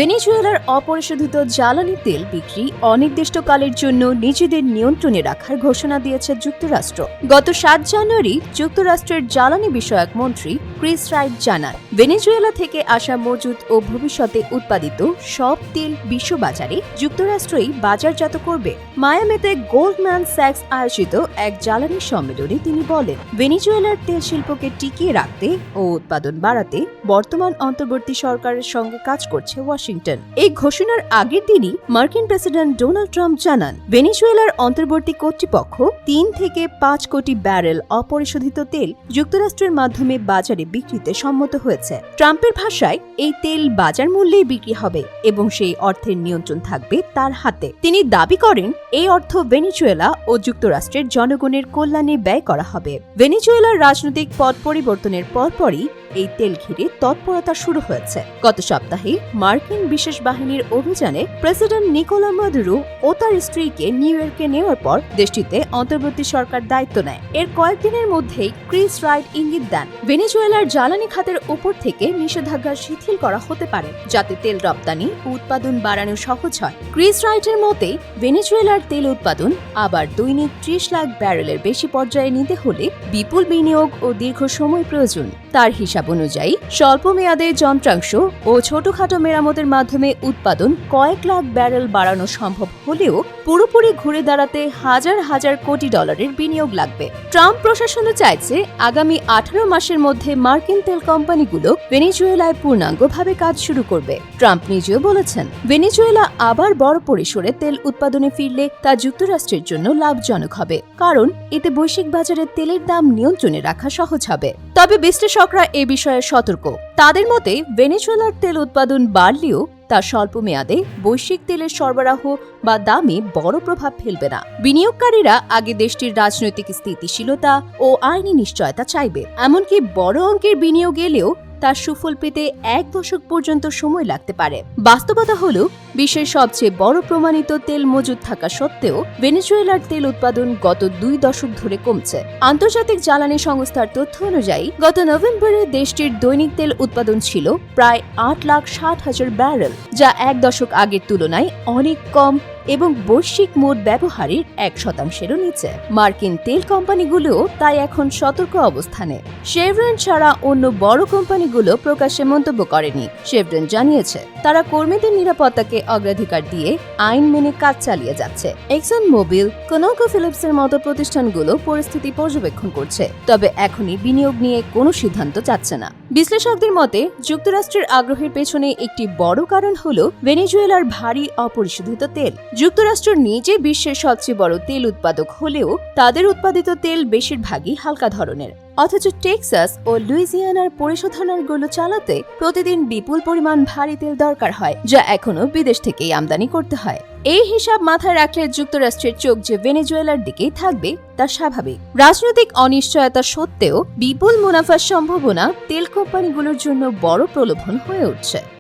ভেনেজুয়েলার অপরিশোধিত জ্বালানি তেল বিক্রি অনির্দিষ্টকালের জন্য নিজেদের নিয়ন্ত্রণে রাখার ঘোষণা দিয়েছে যুক্তরাষ্ট্র। গত ৭ জানুয়ারি যুক্তরাষ্ট্রের জ্বালানি বিষয়ক মন্ত্রী ক্রিস রাইট জানান, ভেনেজুয়েলা থেকে আসা মজুত ও ভবিষ্যতে উৎপাদিত সব তেল বিশ্ববাজারে যুক্তরাষ্ট্রই বাজারজাত করবে। মায়ামিতে গোল্ডম্যান স্যাক্স আয়োজিত এক জ্বালানি সম্মেলনে তিনি বলেন, ভেনেজুয়েলার তেল শিল্পকে টিকিয়ে রাখতে ও উৎপাদন বাড়াতে বর্তমান অন্তর্বর্তী সরকারের সঙ্গে কাজ করছে ওয়াশিংটন। এই ঘোষণার আগের দিনই মার্কিন প্রেসিডেন্ট ডোনাল্ড ট্রাম্প জানান, ভেনেজুয়েলার অন্তর্বর্তী কর্তৃপক্ষ ৩ থেকে ৫ কোটি ব্যারেল অপরিশোধিত তেল যুক্তরাষ্ট্রের মাধ্যমে বাজারে বিক্রিতে সম্মত হয়েছে। ট্রাম্পের ভাষায়, এই তেল বাজার মূল্যেই বিক্রি হবে এবং সেই অর্থের নিয়ন্ত্রণ থাকবে তার হাতে। তিনি দাবি করেন, এই অর্থ ভেনেজুয়েলা ও যুক্তরাষ্ট্রের জনগণের কল্যাণে ব্যয় করা হবে। ভেনেজুয়েলার রাজনৈতিক পট পরিবর্তনের পরপরই এই তেল ঘিরে তৎপরতা শুরু হয়েছে। গত সপ্তাহে মার্কিন বিশেষ বাহিনীর অভিযানে প্রেসিডেন্ট নিকোলা মাদুরো ও তার স্ত্রীকে নিউ ইয়র্কে নেওয়ার পর দেশটিতে অন্তর্বর্তী সরকার দায়িত্ব নেয়। এর কয়েকদিনের মধ্যেই ক্রিস রাইট ইঙ্গিত দেন, ভেনেজুয়েলার জ্বালানি খাতের উপর থেকে নিষেধাজ্ঞা শিথিল করা হতে পারে, যাতে তেল রপ্তানি ও উৎপাদন বাড়ানো সহজ হয়। ক্রিস রাইটের মতে, ভেনেজুয়েলার তেল উৎপাদন আবার দৈনিক ৩০ লাখ ব্যারেলের বেশি পর্যায়ে নিতে হলে বিপুল বিনিয়োগ ও দীর্ঘ সময় প্রয়োজন। তার হিসাব অনুযায়ী স্বল্প মেয়াদে যন্ত্রাংশ ও ছোটখাটো মেরামতের মাধ্যমে উৎপাদন কয়েক লাখ ব্যারেল বাড়ানো সম্ভব হলেও পুরোপুরি ঘুরে দাঁড়াতে হাজার হাজার কোটি ডলারের বিনিয়োগ লাগবে। ট্রাম্প প্রশাসনও চাইছে আগামী ১৮ মাসের মধ্যে মার্কিন তেল কোম্পানিগুলো ভেনেজুয়েলায় পূর্ণাঙ্গভাবে কাজ শুরু করবে। ট্রাম্প নিজেও বলেছেন, ভেনেজুয়েলা আবার বড় পরিসরে তেল উৎপাদনে ফিরলে তা যুক্তরাষ্ট্রের জন্য লাভজনক হবে, কারণ এতে বৈশ্বিক বাজারে তেলের দাম নিয়ন্ত্রণে রাখা সহজ হবে। তবে বিশ্লেষকরা এ বিষয়ে সতর্ক। তাদের মতে, ভেনেজুয়েলার তেল উৎপাদন বাড়লেও তা স্বল্প মেয়াদে বৈশ্বিক তেলের সরবরাহ বা দামে বড় প্রভাব ফেলবে না। বিনিয়োগকারীরা আগে দেশটির রাজনৈতিক স্থিতিশীলতা ও আইনি নিশ্চয়তা চাইবে। এমনকি বড় অঙ্কের বিনিয়োগ এলেও তার সুফল পেতে ১ দশক পর্যন্ত সময় লাগতে পারে। বাস্তবতা হলো, বিশ্বের সবচেয়ে বড় প্রমাণিত তেল মজুদ থাকা সত্ত্বেও ভেনেজুয়েলার তেল উৎপাদন গত ২ দশক ধরে কমছে। আন্তর্জাতিক জ্বালানি সংস্থার তথ্য অনুযায়ী গত নভেম্বরে দেশটির দৈনিক তেল উৎপাদন ছিল প্রায় ৮,৬০,০০০ ব্যারেল, যা ১ দশক আগের তুলনায় অনেক কম এবং বৈশ্বিক মোট ব্যবহারের ১% নিচে। মার্কিন তেল কোম্পানিগুলোও তাই এখন সতর্ক অবস্থানে। শেভরন ছাড়া অন্য বড় কোম্পানিগুলো প্রকাশ্যে মন্তব্য করেনি। শেভরন জানিয়েছে, তারা কর্মীদের নিরাপত্তাকে অগ্রাধিকার দিয়ে আইন মেনে কাজ চালিয়ে যাচ্ছে। এক্সন মোবিল, কোনোকোফিলিপসের মতো প্রতিষ্ঠানগুলো পরিস্থিতি পর্যবেক্ষণ করছে, তবে এখনই বিনিয়োগ নিয়ে কোনো সিদ্ধান্ত চাচ্ছে না। বিশ্লেষকদের মতে, যুক্তরাষ্ট্রের আগ্রহের পেছনে একটি বড় কারণ হল ভেনেজুয়েলার ভারী অপরিশোধিত তেল। যুক্তরাষ্ট্র নিজে বিশ্বের সবচেয়ে বড় তেল উৎপাদক হলেও তাদের উৎপাদিত তেল বেশিরভাগই হালকা ধরনের, অথচ টেক্সাস ও লুইজিয়ানার পরিশোধনাগারগুলো চালাতে প্রতিদিন বিপুল পরিমাণ ভারী তেল দরকার হয়, যা এখনো বিদেশ থেকেই আমদানি করতে হয়। এই হিসাব মাথায় রাখলে যুক্তরাষ্ট্রের চোখ যে ভেনেজুয়েলার দিকেই থাকবে তা স্বাভাবিক। রাজনৈতিক অনিশ্চয়তা সত্ত্বেও বিপুল মুনাফার সম্ভাবনা তেল কোম্পানিগুলোর জন্য বড় প্রলোভন হয়ে উঠছে।